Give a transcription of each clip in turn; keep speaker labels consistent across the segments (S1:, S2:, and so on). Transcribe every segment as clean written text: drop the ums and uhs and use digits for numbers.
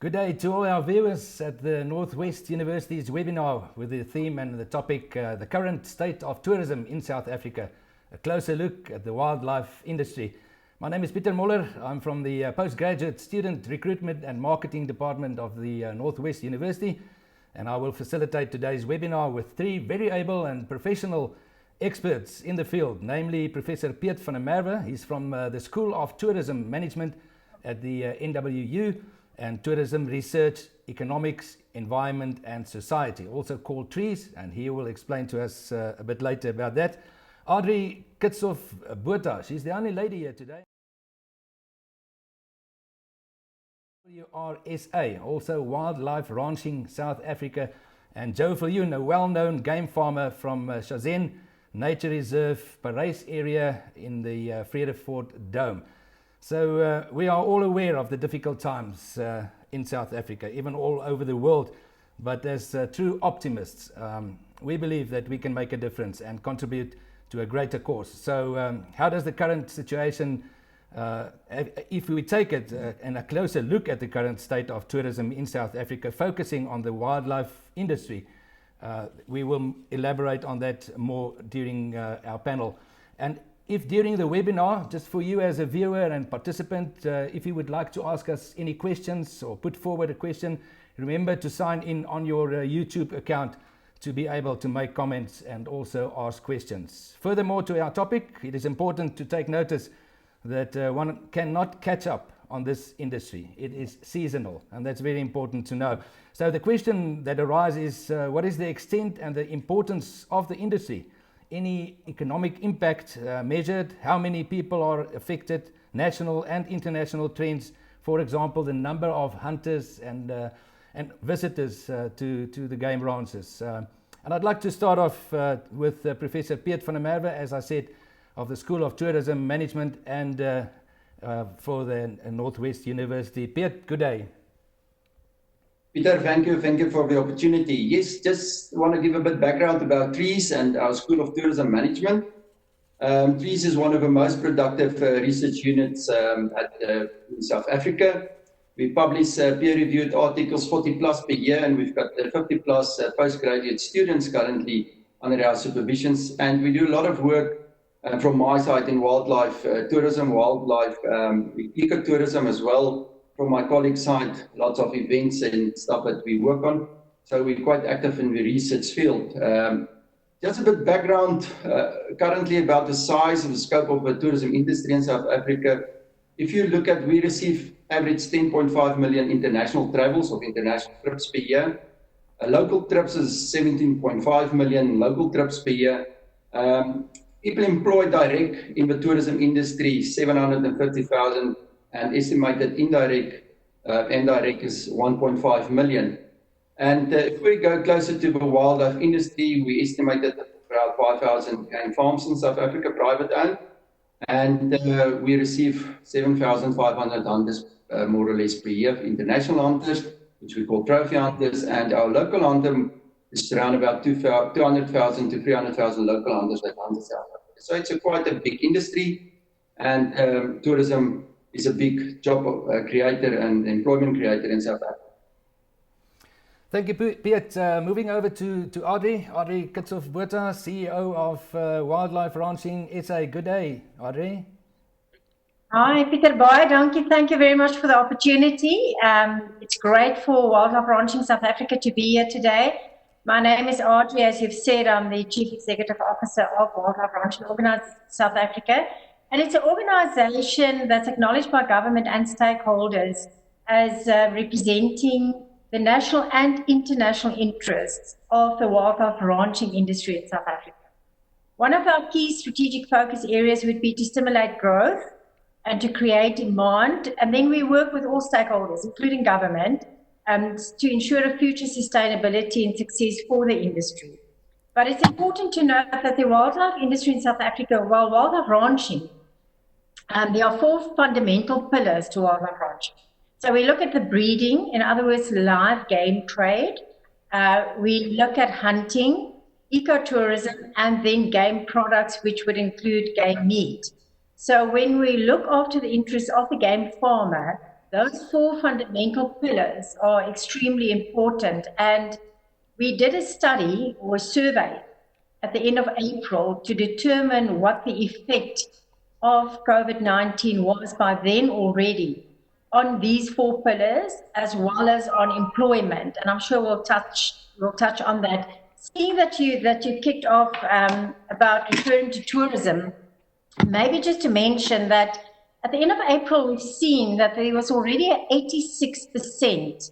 S1: Good day to all our viewers at the Northwest University's webinar with the theme and the topic, the current state of tourism in South Africa, a closer look at the wildlife industry. My name is Pieter Moller. I'm from the Postgraduate Student Recruitment and Marketing Department of the Northwest University, and I will facilitate today's webinar with three very able and professional experts in the field, namely Professor Piet van der Merwe. He's from the School of Tourism Management at the NWU, and Tourism Research, Economics, Environment and Society, also called TREES, and he will explain to us a bit later about that. Audrey Kitsoff-Botha, she's the only lady here today. WRSA, also Wildlife Ranching South Africa, and Joe Viljoen, a well-known game farmer from Showin Nature Reserve, Parys area in the Vredefort Dome. So we are all aware of the difficult times in South Africa, even all over the world. But as true optimists, we believe that we can make a difference and contribute to a greater cause. So how does the current situation, if we take it and a closer look at the current state of tourism in South Africa, focusing on the wildlife industry, we will elaborate on that more during our panel. And if during the webinar, just for you as a viewer and participant, if you would like to ask us any questions or put forward a question, remember to sign in on your YouTube account to be able to make comments and also ask questions. Furthermore, to our topic, it is important to take notice that one cannot catch up on this industry. It is seasonal, and that's very important to know. So the question that arises is, what is the extent and the importance of the industry? Any economic impact measured, how many people are affected, national and international trends, for example, the number of hunters and visitors to the game ranches. And I'd like to start off with Professor Piet van der Merwe, as I said, of the School of Tourism Management and for the Northwest University. Piet, good day.
S2: Peter, thank you for the opportunity. Yes, just want to give a bit background about TREES and our School of Tourism Management. TREES is one of the most productive research units in South Africa. We publish peer-reviewed articles 40 plus per year, and we've got 50 plus postgraduate students currently under our supervisions. And we do a lot of work from my side in wildlife tourism, wildlife ecotourism as well. From my colleagues' side, lots of events and stuff that we work on. So we're quite active in the research field. Just a bit background currently about the size of the scope of the tourism industry in South Africa. If you look at, we receive average 10.5 million international travels of international trips per year. Local trips is 17.5 million local trips per year. People employed direct in the tourism industry, 750,000. And estimated indirect is 1.5 million. And if we go closer to the wildlife industry, we estimated about 5,000 game farms in South Africa, private owned, and we receive 7,500 hunters more or less per year, international hunters, which we call trophy hunters, and our local hunter is around about 200,000 to 300,000 local hunters that hunt in South Africa. So it's quite a big industry, and tourism is a big job creator and employment creator in South Africa.
S1: Thank you, Piet. Moving over to Audrey Kitsoff-Botha, CEO of Wildlife Ranching SA. Good day, Audrey.
S3: Hi, Pieter Baie. Thank you very much for the opportunity. It's great for Wildlife Ranching South Africa to be here today. My name is Audrey. As you've said, I'm the Chief Executive Officer of Wildlife Ranching Organised South Africa. And it's an organisation that's acknowledged by government and stakeholders as representing the national and international interests of the wildlife ranching industry in South Africa. One of our key strategic focus areas would be to stimulate growth and to create demand. And then we work with all stakeholders, including government, to ensure a future sustainability and success for the industry. But it's important to note that the wildlife industry in South Africa, while wildlife ranching, there are four fundamental pillars to wildlife ranching. So we look at the breeding, in other words, live game trade. We look at hunting, ecotourism, and then game products, which would include game meat. So when we look after the interests of the game farmer, those four fundamental pillars are extremely important. And we did a study or a survey at the end of April to determine what the effect of COVID-19 was by then already on these four pillars, as well as on employment. And I'm sure we'll touch on that. Seeing that you kicked off about return to tourism, maybe just to mention that at the end of April, we've seen that there was already an 86%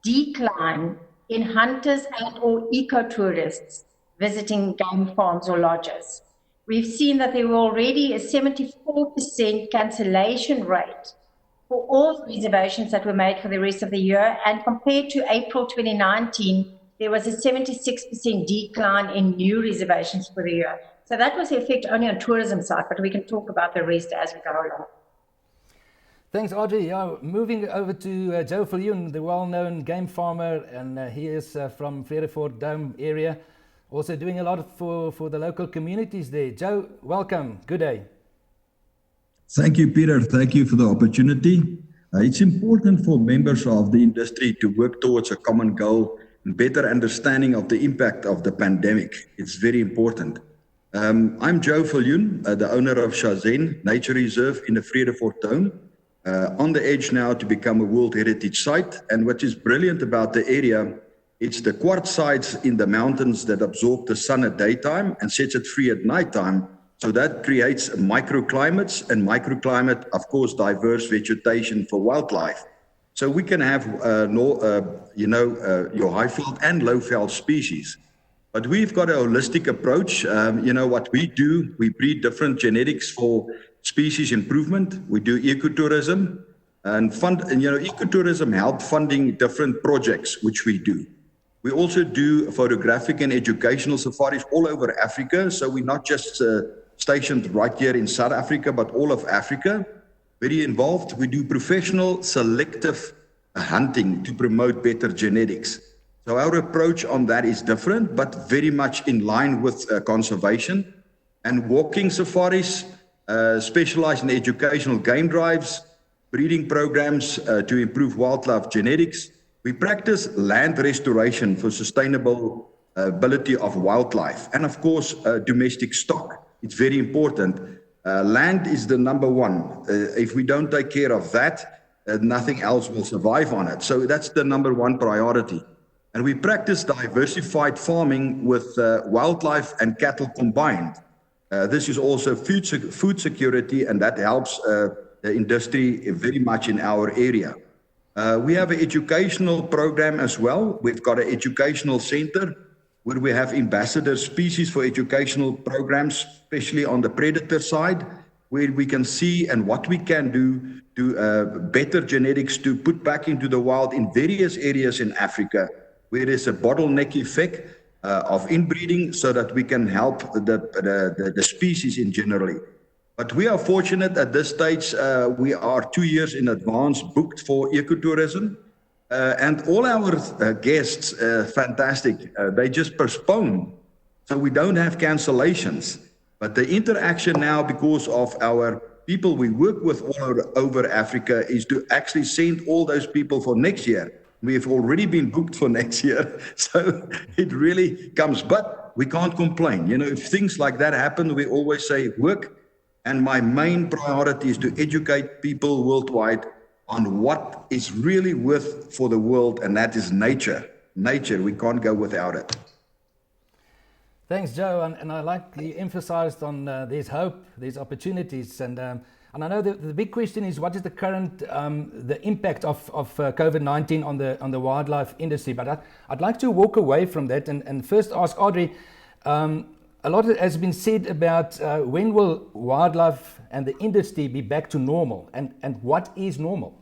S3: decline in hunters and or eco-tourists visiting game farms or lodges. We've seen that there were already a 74% cancellation rate for all the reservations that were made for the rest of the year. And compared to April 2019, there was a 76% decline in new reservations for the year. So that was the effect only on tourism side, but we can talk about the rest as we go along.
S1: Thanks, Audrey. Moving over to Joe Viljoen, the well-known game farmer, and he is from Vredefort Dome area, also doing a lot for the local communities there. Joe, welcome. Good day.
S4: Thank you, Peter. Thank you for the opportunity. It's important for members of the industry to work towards a common goal and better understanding of the impact of the pandemic. It's very important. I'm Joe Viljoen, the owner of Showin Nature Reserve in the Vredefort Dome, on the edge now to become a World Heritage Site. And what is brilliant about the area, it's the quartzites in the mountains that absorb the sun at daytime and sets it free at nighttime. So that creates microclimates, and microclimate, of course, diverse vegetation for wildlife. So we can have, your high-veld and low-veld species. But we've got a holistic approach. What we do, we breed different genetics for species improvement. We do ecotourism, and ecotourism help funding different projects, which we do. We also do photographic and educational safaris all over Africa. So we're not just stationed right here in South Africa, but all of Africa. Very involved. We do professional selective hunting to promote better genetics. So our approach on that is different, but very much in line with conservation. And walking safaris, specialize in educational game drives, breeding programs to improve wildlife genetics. We practice land restoration for sustainable ability of wildlife, and of course, domestic stock. It's very important. Land is the number one. If we don't take care of that, nothing else will survive on it. So that's the number one priority. And we practice diversified farming with wildlife and cattle combined. This is also food security, and that helps the industry very much in our area. We have an educational program as well. We've got an educational center where we have ambassador species for educational programs, especially on the predator side, where we can see and what we can do to better genetics to put back into the wild in various areas in Africa, where there's a bottleneck effect of inbreeding, so that we can help the species in generally. But we are fortunate at this stage, we are 2 years in advance booked for ecotourism. And all our guests, fantastic, they just postpone. So we don't have cancellations. But the interaction now, because of our people we work with all over Africa, is to actually send all those people for next year. We have already been booked for next year. So it really comes, but we can't complain. If things like that happen, we always say work. And my main priority is to educate people worldwide on what is really worth for the world, and that is nature. Nature, we can't go without it.
S1: Thanks, Joe. And I like you emphasized on there's hope, there's opportunities. And I know the big question is, what is the current, the impact of COVID-19 on the wildlife industry? But I'd like to walk away from that and first ask Audrey, a lot has been said about when will wildlife and the industry be back to normal, and what is normal?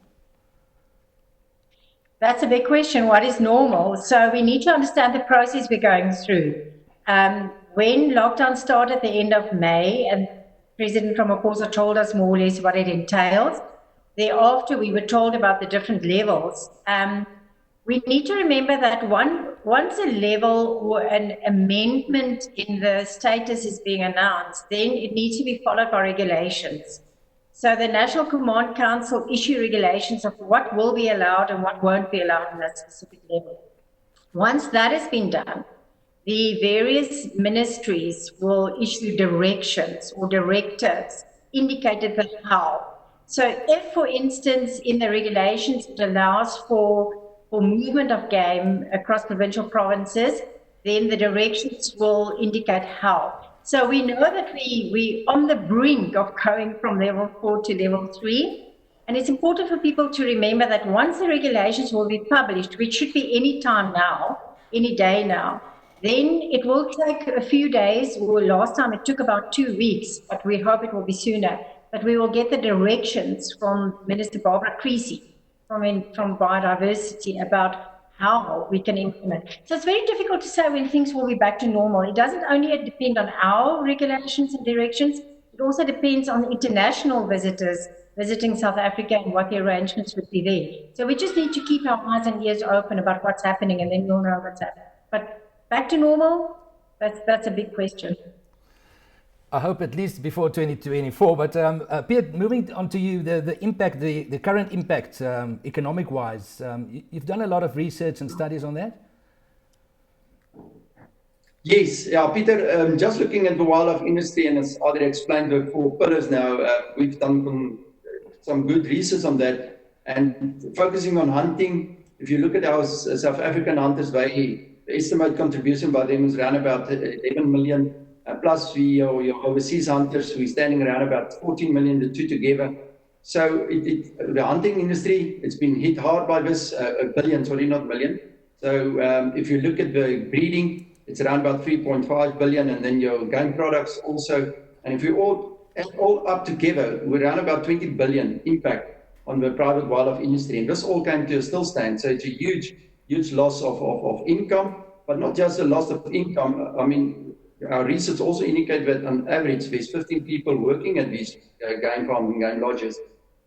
S3: That's a big question. What is normal? So we need to understand the process we're going through. When lockdown started at the end of May, and President Ramaphosa told us more or less what it entails, thereafter we were told about the different levels. We need to remember that once a level or an amendment in the status is being announced, then it needs to be followed by regulations. So the National Command Council issue regulations of what will be allowed and what won't be allowed on that specific level. Once that has been done, the various ministries will issue directions or directives indicated that how. So if, for instance, in the regulations it allows for movement of game across provincial provinces, then the directions will indicate how. So we know that we're on the brink of going from level 4 to level 3. And it's important for people to remember that once the regulations will be published, which should be any time now, any day now, then it will take a few days, or last time it took about 2 weeks, but we hope it will be sooner. But we will get the directions from Minister Barbara Creasy from Biodiversity about how we can implement. So it's very difficult to say when things will be back to normal. It doesn't only depend on our regulations and directions, it also depends on international visitors visiting South Africa and what the arrangements would be there. So we just need to keep our eyes and ears open about what's happening, and then we'll know what's happening. But back to normal, that's a big question.
S1: I hope at least before 2024. But Piet, moving on to you, the impact, the current impact, economic-wise, you've done a lot of research and studies on that?
S2: Yes, yeah, Peter, just looking at the wildlife industry, and as Audrey explained, the 4 pillars now, we've done some good research on that. And focusing on hunting, if you look at our South African hunters, the estimated contribution by them is around about 11 million. Plus your overseas hunters, we're standing around about 14 million, the two together. So the hunting industry, it's been hit hard by this, a billion, sorry, not million. So if you look at the breeding, it's around about 3.5 billion, and then your game products also. And if you all up together, we're around about 20 billion impact on the private wildlife industry. And this all came to a stillstand. So it's a huge loss of income, but not just a loss of income. I mean, our research also indicates that on average there's 15 people working at these game farms and game lodges.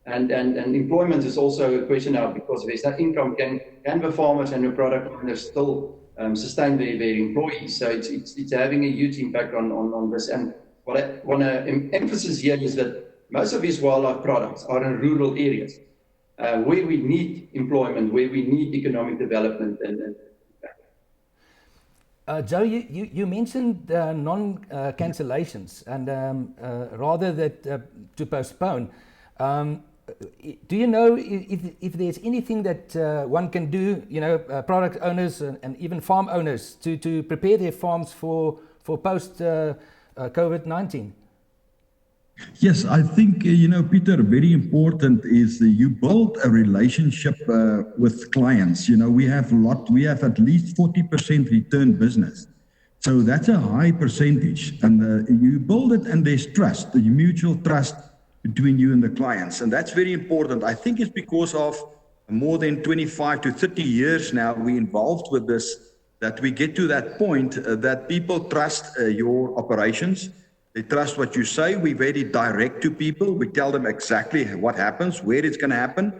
S2: And employment is also a question now, because there's no income. Can the farmers and the product owners still sustain their employees? So it's having a huge impact on this. And what I want to emphasize here is that most of these wildlife products are in rural areas where we need employment, where we need economic development.
S1: Joe, you mentioned non-cancellations and rather that to postpone. Do you know if there's anything that one can do, product owners and even farm owners to prepare their farms for post COVID-19?
S4: Yes, I think, Peter, very important is you build a relationship with clients. We have at least 40% return business. So that's a high percentage. And you build it, and there's trust, the mutual trust between you and the clients. And that's very important. I think it's because of more than 25 to 30 years now we're involved with this, that we get to that point that people trust your operations. They trust what you say. We're very direct to people. We tell them exactly what happens, where it's going to happen.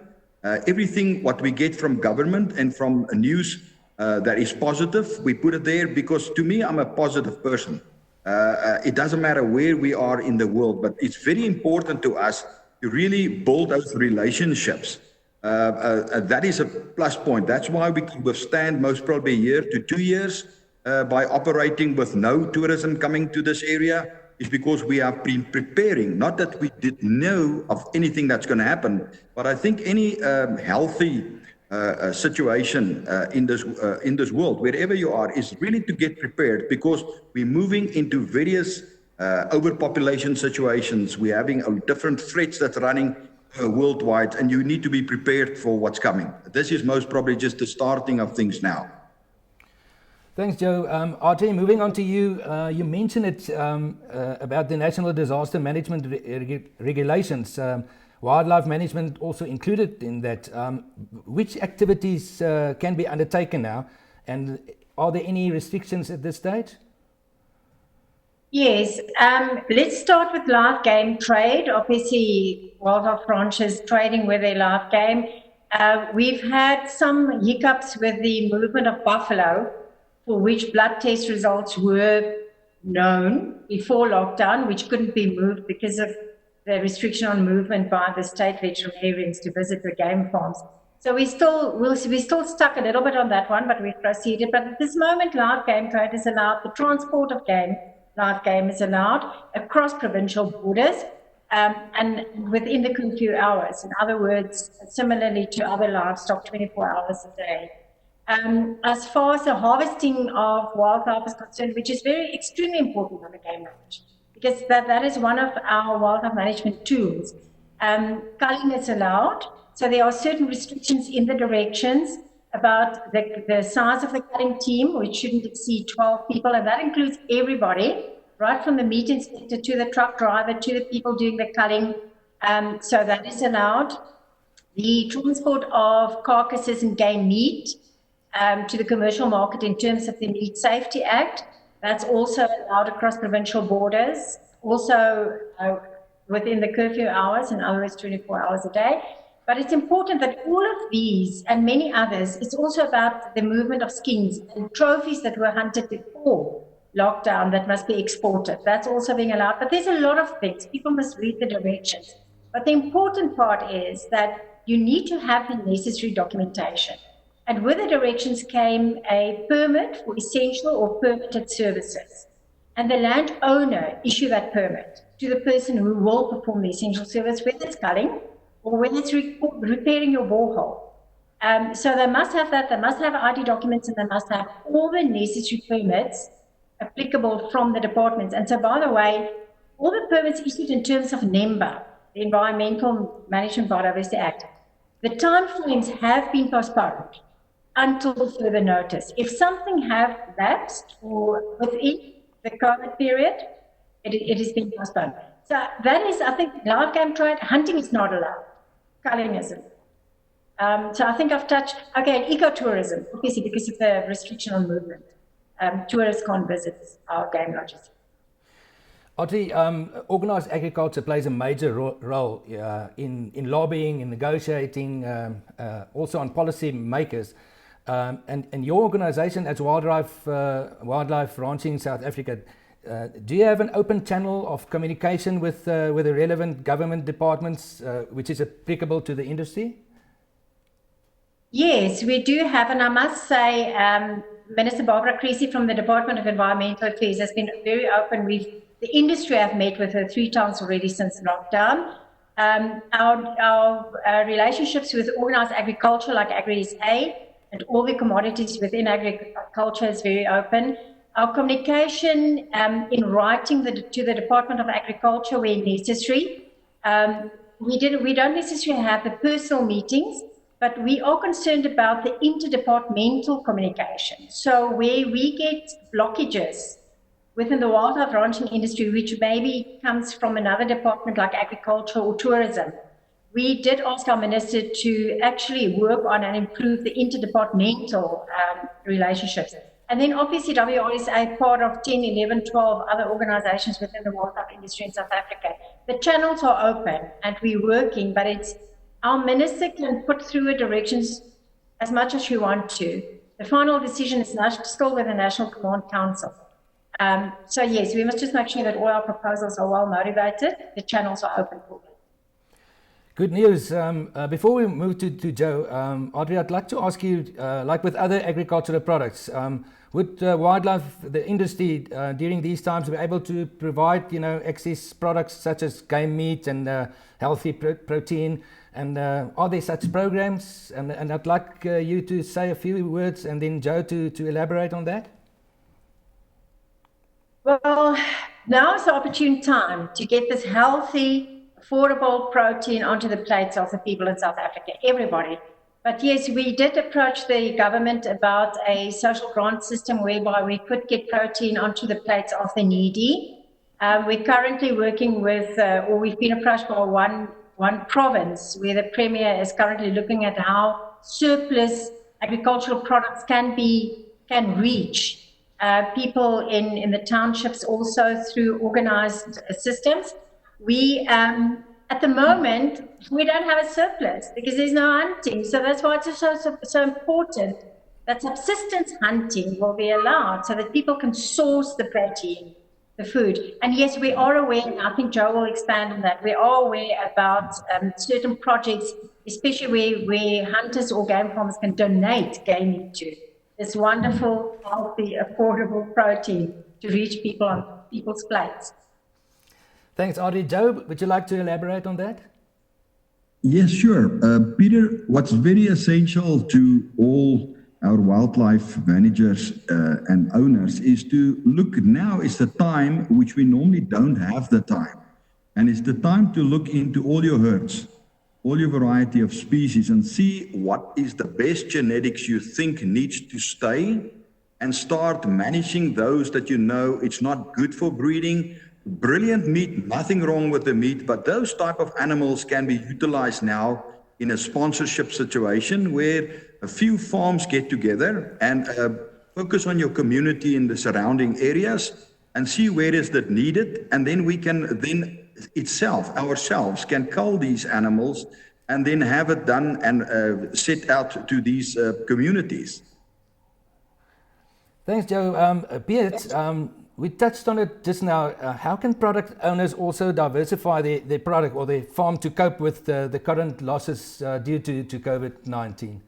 S4: Everything what we get from government and from news that is positive, we put it there, because to me, I'm a positive person. It doesn't matter where we are in the world, but it's very important to us to really build those relationships. That is a plus point. That's why we can withstand most probably a year to 2 years by operating with no tourism coming to this area. Is because we have been preparing, not that we didn't know of anything that's going to happen, but I think any healthy situation in this world, wherever you are, is really to get prepared, because we're moving into various overpopulation situations. We're having different threats that's running worldwide, and you need to be prepared for what's coming. This is most probably just the starting of things now.
S1: Thanks, Joe. RJ, moving on to you. You mentioned it about the National Disaster Management Regulations. Wildlife management also included in that. Which activities can be undertaken now? And are there any restrictions at this stage?
S3: Yes. Let's start with live game trade. Obviously, wildlife ranchers trading with their live game. We've had some hiccups with the movement of buffalo, for which blood test results were known before lockdown, which couldn't be moved because of the restriction on movement by the state veterinarians to visit the game farms. So we're still stuck a little bit on that one, but we've proceeded. But at this moment, live game trade is allowed. The transport of live game is allowed across provincial borders and within the curfew hours. In other words, similarly to other livestock, 24 hours a day. As far as the harvesting of wildlife is concerned, which is extremely important on the game range, because that is one of our wildlife management tools. Culling is allowed. So there are certain restrictions in the directions about the size of the culling team, which shouldn't exceed 12 people, and that includes everybody, right from the meat inspector to the truck driver to the people doing the culling. So that is allowed. The transport of carcasses and game meat to the commercial market in terms of the Meat Safety Act, that's also allowed across provincial borders, also within the curfew hours, in other words, 24 hours a day. But it's important that all of these and many others, it's also about the movement of skins and trophies that were hunted before lockdown that must be exported. That's also being allowed. But there's a lot of things. People must read the directions. But the important part is that you need to have the necessary documentation. And with the directions came a permit for essential or permitted services. And the landowner issue that permit to the person who will perform the essential service, whether it's culling or whether it's repairing your borehole. So they must have that, they must have ID documents, and they must have all the necessary permits applicable from the departments. And so, by the way, all the permits issued in terms of NEMBA, the Environmental Management Biodiversity Act, the timeframes have been postponed until further notice. If something have lapsed or within the COVID period, it has been postponed. So that is, I think, live game trade, hunting is not allowed. Culling isn't. So I think I've touched, okay, ecotourism, obviously because of the restriction on movement. Tourists can't visit our game lodges.
S1: Audrey, organised agriculture plays a major role in lobbying, in negotiating, also on policy makers. And your organisation as Wildlife Ranching South Africa, do you have an open channel of communication with the relevant government departments, which is applicable to the industry?
S3: Yes, we do have, and I must say, Minister Barbara Creasy from the Department of Environmental Affairs has been very open. The industry have met with her 3 times already since lockdown. Our relationships with organised agriculture like Agri-SA and all the commodities within agriculture is very open. Our communication in writing to the Department of Agriculture where necessary. We don't necessarily have the personal meetings, but we are concerned about the interdepartmental communication. So where we get blockages within the wildlife ranching industry, which maybe comes from another department like agriculture or tourism, we did ask our minister to actually work on and improve the interdepartmental relationships. And then obviously WRSA, part of 10, 11, 12 other organizations within the wildlife industry in South Africa. The channels are open and we're working, but our minister can put through her directions as much as she wants to. The final decision is still with the National Command Council. So yes, we must just make sure that all our proposals are well motivated. The channels are open for them.
S1: Good news. Before we move to Joe, Audrey, I'd like to ask you, like with other agricultural products, would the industry during these times be able to provide, excess products such as game meat and healthy protein? And are there such programs? And I'd like you to say a few words, and then Joe to elaborate on that.
S3: Well, now is the opportune time to get this healthy, affordable protein onto the plates of the people in South Africa, everybody. But yes, we did approach the government about a social grant system whereby we could get protein onto the plates of the needy. We're currently working with, or we've been approached by one province where the Premier is currently looking at how surplus agricultural products can reach people in the townships also through organized systems. We, at the moment, we don't have a surplus because there's no hunting. So that's why it's so important that subsistence hunting will be allowed so that people can source the protein the food. And yes, we are aware, and I think Joe will expand on that, we are aware about certain projects, especially where hunters or game farmers can donate game meat to. This wonderful, healthy, affordable protein to reach people on people's plates.
S1: Thanks, Audrey. Joe, would you like to elaborate on that?
S4: Yes, sure. Peter, what's very essential to all our wildlife managers and owners is to look, now is the time which we normally don't have the time. And it's the time to look into all your herds, all your variety of species, and see what is the best genetics you think needs to stay, and start managing those that you know it's not good for breeding. Brilliant meat, nothing wrong with the meat, but those type of animals can be utilized now in a sponsorship situation where a few farms get together and focus on your community in the surrounding areas and see where is that needed, and then we can ourselves can cull these animals and then have it done and set out to these communities.
S1: Thanks, Joe. Beat, we touched on it just now. How can product owners also diversify their product or their farm to cope with the current losses due to COVID-19?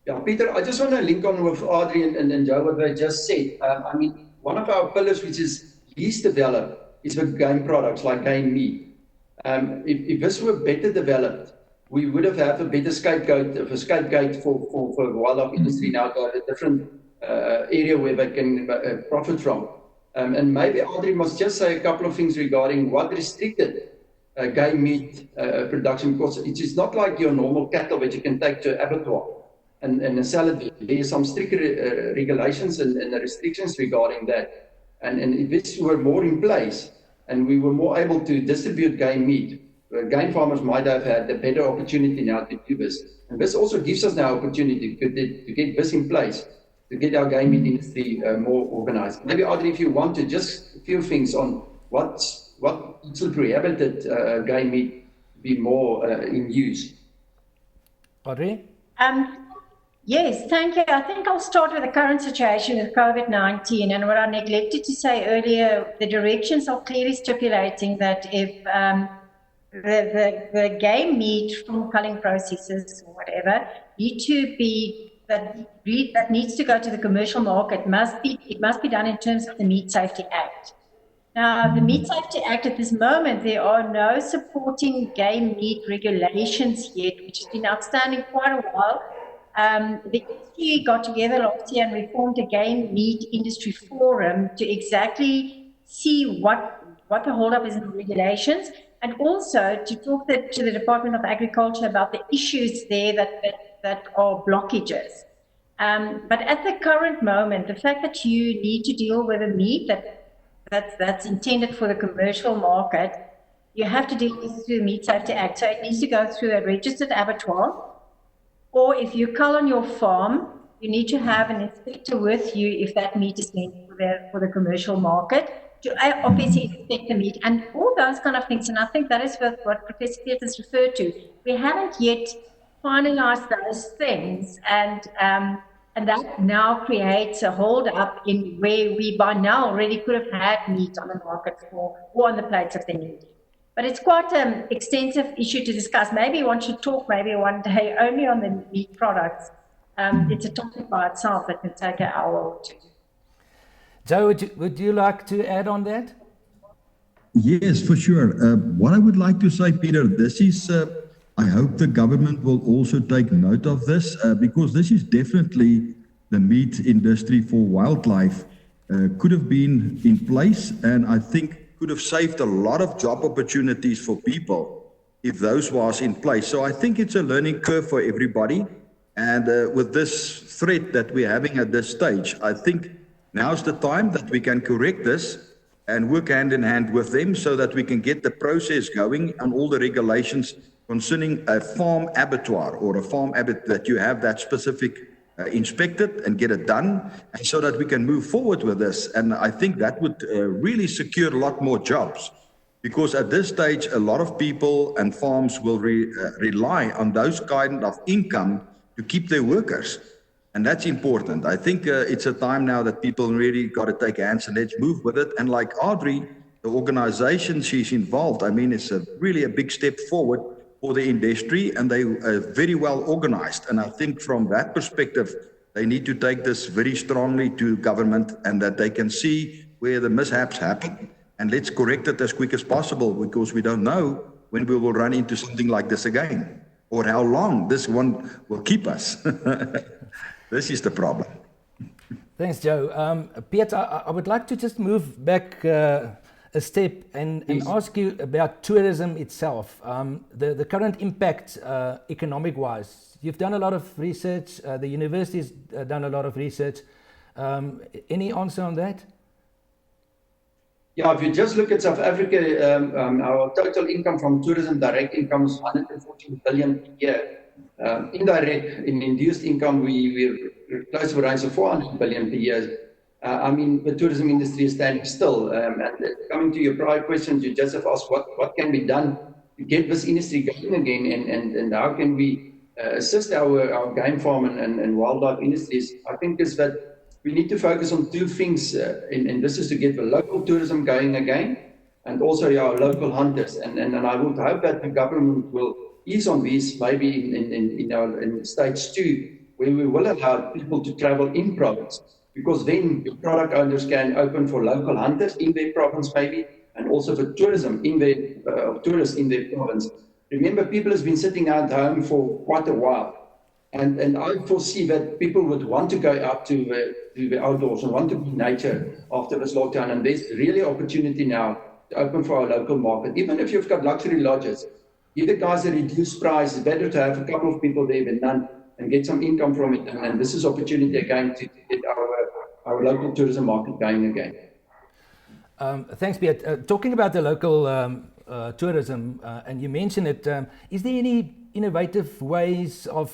S2: Yeah, Peter, I just want to link on with Audrey and Joe what they just said. I mean, one of our pillars which is least developed is with game products like game meat. If this were better developed, we would have had a better scapegoat for the wildlife industry now to have a different area where they can profit from. And maybe Audrey must just say a couple of things regarding what restricted game meat production, because it is not like your normal cattle that you can take to abattoir and sell it. There are some strict regulations and restrictions regarding that. And if this were more in place and we were more able to distribute game meat, game farmers might have had a better opportunity now to do this. And this also gives us now opportunity to get this in place, to get our game meat industry more organized. Maybe, Audrey, if you want to, just a few things on what should prohibited game meat be more in use.
S1: Audrey?
S3: Yes, thank you. I think I'll start with the current situation with COVID-19. And what I neglected to say earlier, the directions are clearly stipulating that if the game meat from culling processes or whatever needs to go to the commercial market, it must be done in terms of the Meat Safety Act. Now, the Meat Safety Act at this moment, there are no supporting game meat regulations yet, which has been outstanding quite a while. The industry got together last year and we formed a game meat industry forum to exactly see what the holdup is in the regulations, and also to talk to the Department of Agriculture about the issues there that are blockages. But at the current moment, the fact that you need to deal with a meat that's intended for the commercial market, you have to deal with through the Meat Safety Act. So it needs to go through a registered abattoir. Or if you cull on your farm, you need to have an inspector with you if that meat is meant for the commercial market, to obviously inspect the meat and all those kind of things. And I think that is what Professor Peters referred to. We haven't yet finalized those things, and that now creates a hold up in where we by now already could have had meat on the market or on the plates of the meat. But it's quite an extensive issue to discuss. Maybe one should talk maybe one day only on the meat products. It's a topic by itself that can take an hour or two.
S1: Joe, would you like to add on that?
S4: Yes, for sure. What I would like to say, Peter, this is, I hope the government will also take note of this, because this is definitely the meat industry for wildlife could have been in place, and I think could have saved a lot of job opportunities for people if those was in place. So I think it's a learning curve for everybody. And with this threat that we're having at this stage, I think now's the time that we can correct this and work hand in hand with them so that we can get the process going and all the regulations concerning a farm abattoir or a farm that you have that specific inspected and get it done, and so that we can move forward with this. And I think that would really secure a lot more jobs, because at this stage a lot of people and farms will rely on those kind of income to keep their workers. And that's important. I think it's a time now that people really got to take hands and let's move with it. And like Audrey, the organization she's involved, I mean, it's really a big step forward for the industry, and they are very well organized. And I think from that perspective, they need to take this very strongly to government, and that they can see where the mishaps happen, and let's correct it as quick as possible, because we don't know when we will run into something like this again, or how long this one will keep us. This is the problem.
S1: Thanks, Joe. Piet, I would like to just move back a step and ask you about tourism itself. The current impact economic-wise. You've done a lot of research. The university's done a lot of research. Any answer on that?
S2: Yeah, if you just look at South Africa, our total income from tourism, direct income is 114 billion per year. Indirect, in induced income, we're close to a range of 400 billion per year. I mean, the tourism industry is standing still. And coming to your prior question, you just have asked what can be done to get this industry going again, and how can we assist our game farm and wildlife industries. I think is that we need to focus on two things, and this is to get the local tourism going again, and also our local hunters. And I would hope that the government will ease on these, maybe in stage 2, where we will allow people to travel in province, because then the product owners can open for local hunters in their province maybe, and also for tourism in their tourists in their province. Remember, people have been sitting at home for quite a while, and I foresee that people would want to go out to the outdoors and want to be in nature after this lockdown, and there's really opportunity now to open for our local market. Even if you've got luxury lodges, give the guys a reduced price. It's better to have a couple of people there than none, and get some income from it. And this is opportunity again to get our local tourism market going again.
S1: Thanks, Piet. Talking about the local tourism, and you mentioned it, is there any innovative ways of,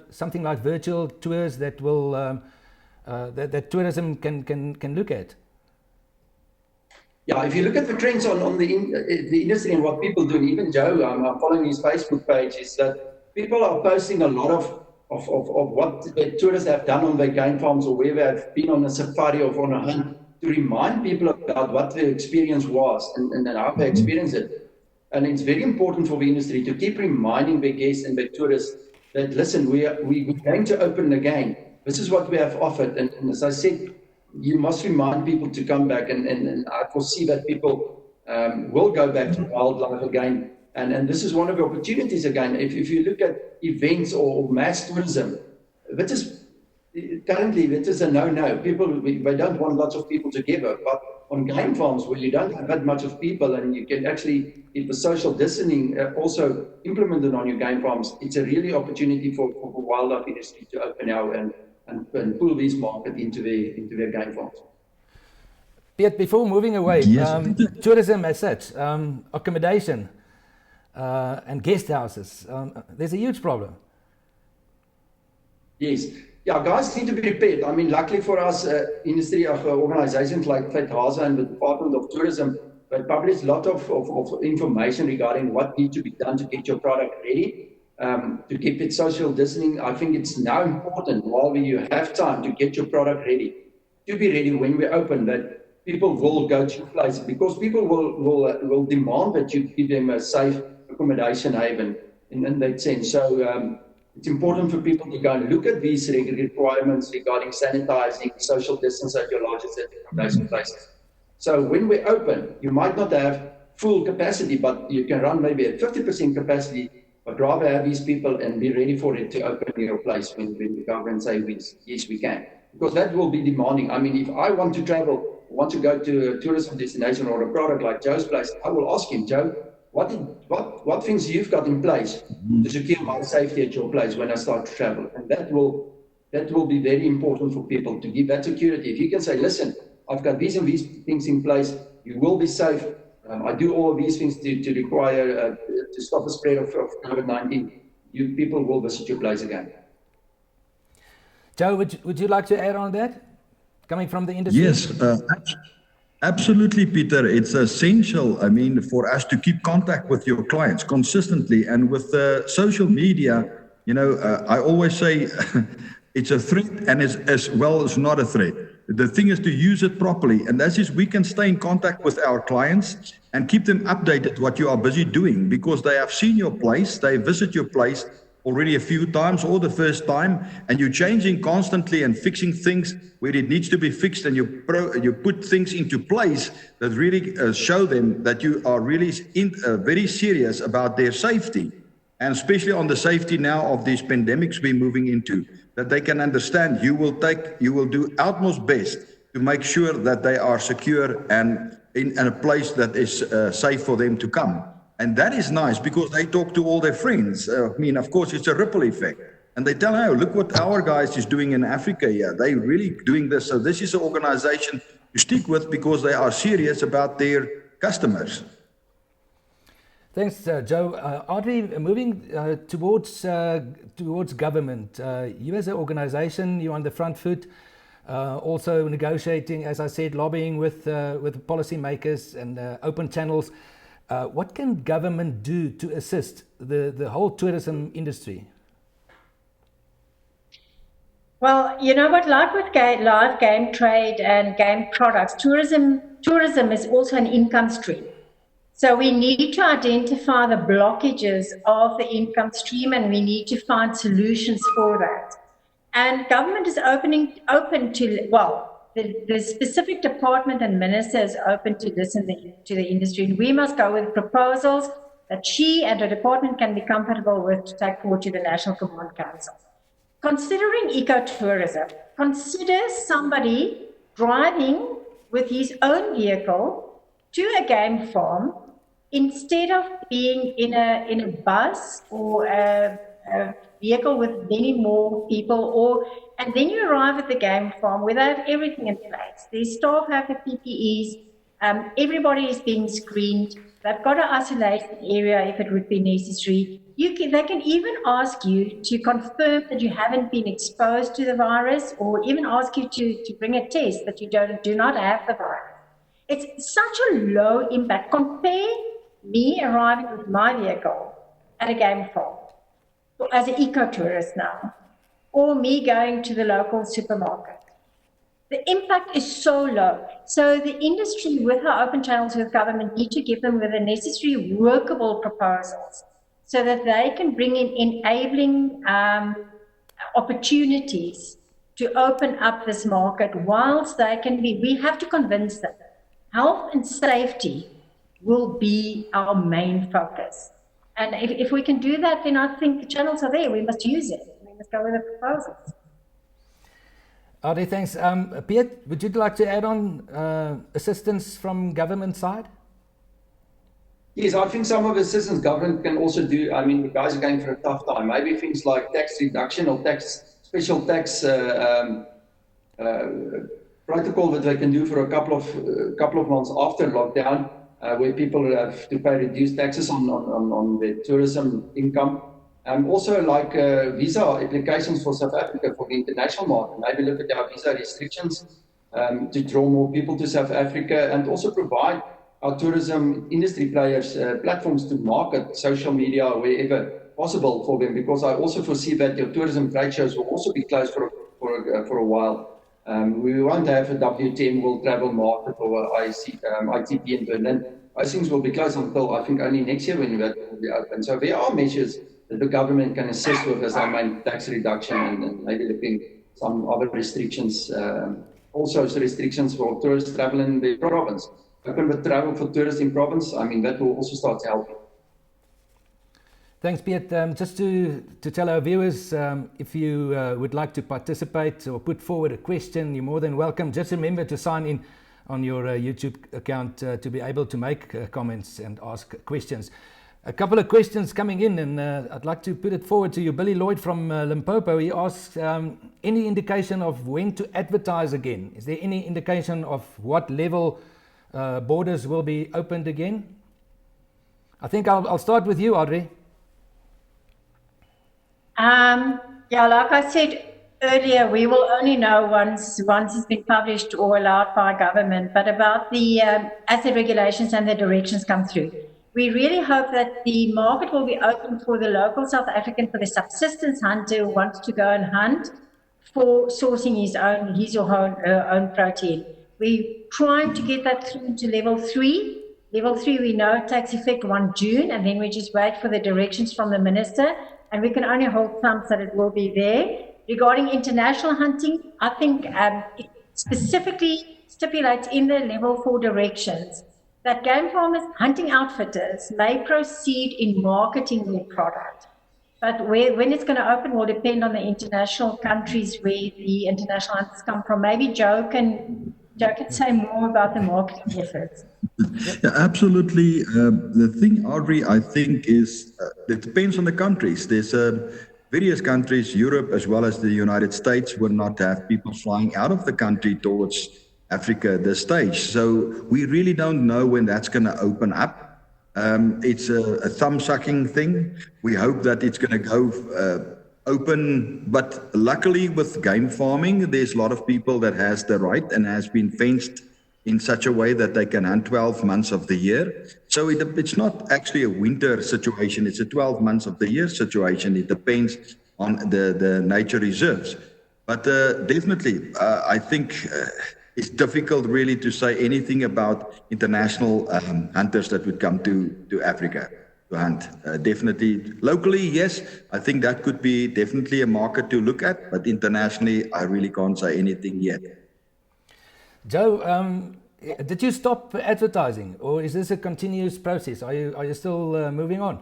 S1: something like virtual tours that will that tourism can look at?
S2: Yeah, if you look at the trends on the industry and what people do, and even Joe, I'm following his Facebook page, is that people are posting a lot of what the tourists have done on their game farms, or where they have been on a safari or on a hunt, to remind people about what their experience was and how they experienced it. And it's very important for the industry to keep reminding their guests and their tourists that, listen, we're going to open again. This is what we have offered. And as I said, you must remind people to come back, and I foresee that people will go back to wildlife again. And this is one of the opportunities again. If you look at events or mass tourism, that is currently that is a no-no. People, they don't want lots of people together. But on game farms where you don't have that much of people, and you can actually, if the social distancing also implemented on your game farms, it's a really opportunity for wildlife industry to open now and pull these market into their game farms.
S1: Piet, before moving away,
S4: yes.
S1: Tourism as such, accommodation and guest houses, there's a huge problem.
S2: Yes. Yeah, guys need to be prepared. I mean, luckily for us, industry organizations like FETHASA and the Department of Tourism, they publish a lot of information regarding what needs to be done to get your product ready. To keep it social distancing. I think it's now important, while you have time, to get your product ready, to be ready when we open, that people will go to places, because people will demand that you give them a safe accommodation haven in that sense. So it's important for people to go and look at these requirements regarding sanitizing, social distance at your lodges and accommodation places. So when we open, you might not have full capacity, but you can run maybe at 50% capacity, but rather have these people and be ready for it to open your place when the government say, yes, we can. Because that will be demanding. I mean, if I want to travel, want to go to a tourism destination or a product like Joe's place, I will ask him, Joe, what things you've got in place to secure my safety at your place when I start to travel? And that will be very important for people, to give that security. If you can say, listen, I've got these and these things in place, you will be safe. I do all of these things to require to stop the spread of COVID-19. You people will visit your place again.
S1: Joe, would you like to add on that, coming from the industry?
S4: Yes, absolutely, Peter. It's essential, I mean, for us to keep contact with your clients consistently. And with social media, I always say It's a threat and as well as not a threat. The thing is to use it properly. And that is we can stay in contact with our clients and keep them updated what you are busy doing, because they have seen your place, they visit your place already a few times or the first time, and you're changing constantly and fixing things where it needs to be fixed, and you put things into place that really show them that you are really very serious about their safety, and especially on the safety now of these pandemics we're moving into, that they can understand you will do utmost best to make sure that they are secure and in a place that is safe for them to come. And that is nice because they talk to all their friends. I mean, of course, it's a ripple effect. And they tell, oh, look what our guys is doing in Africa here. They're really doing this. So this is an organization to stick with because they are serious about their customers.
S1: Thanks, Joe. Audrey, moving towards government, you as an organization, you're on the front foot, also negotiating, as I said, lobbying with policymakers and open channels. What can government do to assist the whole tourism industry?
S3: Well, you know what, like with live game trade and game products, tourism is also an income stream. So we need to identify the blockages of the income stream, and we need to find solutions for that. And government is open to, well, the specific department and minister is open to listen to the industry. And we must go with proposals that she and the department can be comfortable with to take forward to the National Command Council. Considering ecotourism, consider somebody driving with his own vehicle to a game farm instead of being in a bus or a vehicle with many more people, and then you arrive at the game farm where they have everything in place. The staff have the PPEs, everybody is being screened, they've got an isolation area if it would be necessary. They can even ask you to confirm that you haven't been exposed to the virus, or even ask you to bring a test that you do not have the virus. It's such a low impact. Compare me arriving with my vehicle at a game farm as an eco-tourist now, or me going to the local supermarket. The impact is so low. So the industry, with our open channels with government, need to give them with the necessary workable proposals so that they can bring in enabling opportunities to open up this market whilst they can be, we have to convince them. Health and safety will be our main focus. And if we can do that, then I think the channels are there. We must use it. We must go with the proposals.
S1: Audrey, thanks. Piet, would you like to add on assistance from government side?
S2: Yes, I think some of the assistance government can also do. I mean, the guys are going for a tough time. Maybe things like tax reduction or special tax protocol that they can do for a couple of months after lockdown, where people have to pay reduced taxes on their tourism income. Also like visa applications for South Africa for the international market. Maybe look at our visa restrictions to draw more people to South Africa, and also provide our tourism industry players platforms to market social media or wherever possible for them, because I also foresee that your tourism trade shows will also be closed for a while. We won't have a WTM World Travel Market or ITP in Berlin. Those things will be closed until I think only next year when that will be open. So there are measures that the government can assist with, as I mean, tax reduction and maybe looking some other restrictions, also restrictions for tourists traveling in the province. Open with travel for tourists in province, I mean, that will also start to help.
S1: Thanks, Piet. Just to tell our viewers, if you would like to participate or put forward a question, you're more than welcome. Just remember to sign in on your YouTube account to be able to make comments and ask questions. A couple of questions coming in, and I'd like to put it forward to you. Billy Lloyd from Limpopo, he asks, any indication of when to advertise again? Is there any indication of what level borders will be opened again? I think I'll start with you, Audrey.
S3: Yeah, like I said earlier, we will only know once it's been published or allowed by government, but about as the regulations and the directions come through. We really hope that the market will be open for the local South African, for the subsistence hunter who wants to go and hunt for sourcing his or her own protein. We're trying to get that through to level 3. Level 3, we know it takes effect 1 June, and then we just wait for the directions from the minister, and we can only hold thumbs that it will be there. Regarding international hunting, I think it specifically stipulates in the level 4 directions that game farmers, hunting outfitters may proceed in marketing their product. But when it's going to open will depend on the international countries where the international hunters come from. Maybe Joe can say more about the marketing efforts.
S4: Yeah, absolutely. The thing, Audrey, I think is it depends on the countries. There's various countries, Europe as well as the United States, will not have people flying out of the country towards Africa at this stage. So we really don't know when that's going to open up. It's a thumb-sucking thing. We hope that it's going to go open, but luckily with game farming, there's a lot of people that has the right and has been fenced in such a way that they can hunt 12 months of the year. So it's not actually a winter situation, it's a 12 months of the year situation. It depends on the nature reserves. But definitely, I think it's difficult really to say anything about international hunters that would come to Africa to hunt. Definitely, locally, yes, I think that could be definitely a market to look at, but internationally, I really can't say anything yet.
S1: Joe, did you stop advertising, or is this a continuous process? Are you still moving on?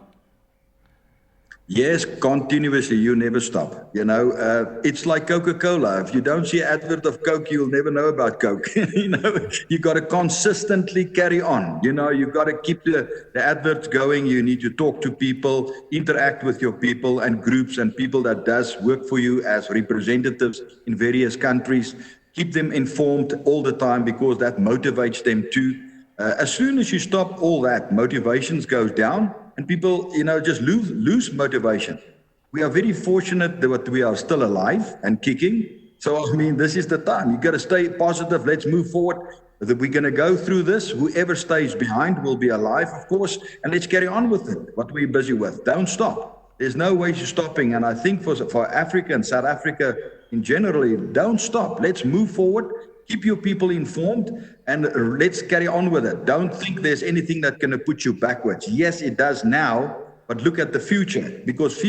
S4: Yes, continuously. You never stop. You know, it's like Coca-Cola. If you don't see an advert of Coke, you'll never know about Coke. You know, you got to consistently carry on. You know, you got to keep the adverts going. You need to talk to people, interact with your people and groups and people that does work for you as representatives in various countries. Keep them informed all the time because that motivates them too. As soon as you stop all that, motivations goes down. And people, you know, just lose motivation. We are very fortunate that we are still alive and kicking. So, I mean, this is the time. You got to stay positive. Let's move forward. That we're going to go through this. Whoever stays behind will be alive, of course. And let's carry on with it, what we're busy with. Don't stop. There's no way to stopping. And I think for Africa and South Africa in general, don't stop. Let's move forward. Keep your people informed and let's carry on with it. Don't think there's anything that's going to put you backwards. Yes, it does now, but look at the future. Because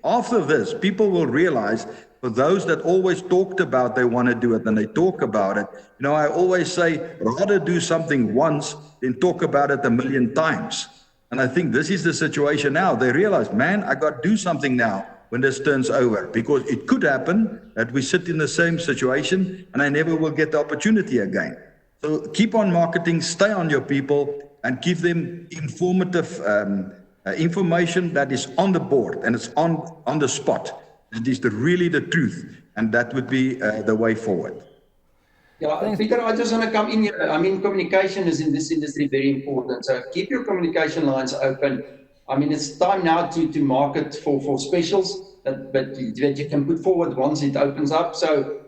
S4: after this, people will realize, for those that always talked about they want to do it and they talk about it, you know, I always say, rather do something once than talk about it 1,000,000 times. And I think this is the situation now. They realize, man, I got to do something now when this turns over, because it could happen that we sit in the same situation and I never will get the opportunity again. So keep on marketing, stay on your people and give them informative information that is on the board and it's on the spot. That is really the truth, and that would be the way forward.
S2: Yeah, thanks. Peter, I just want to come in here. I mean, communication is in this industry very important. So keep your communication lines open. I mean, it's time now to market for specials that you can put forward once it opens up. So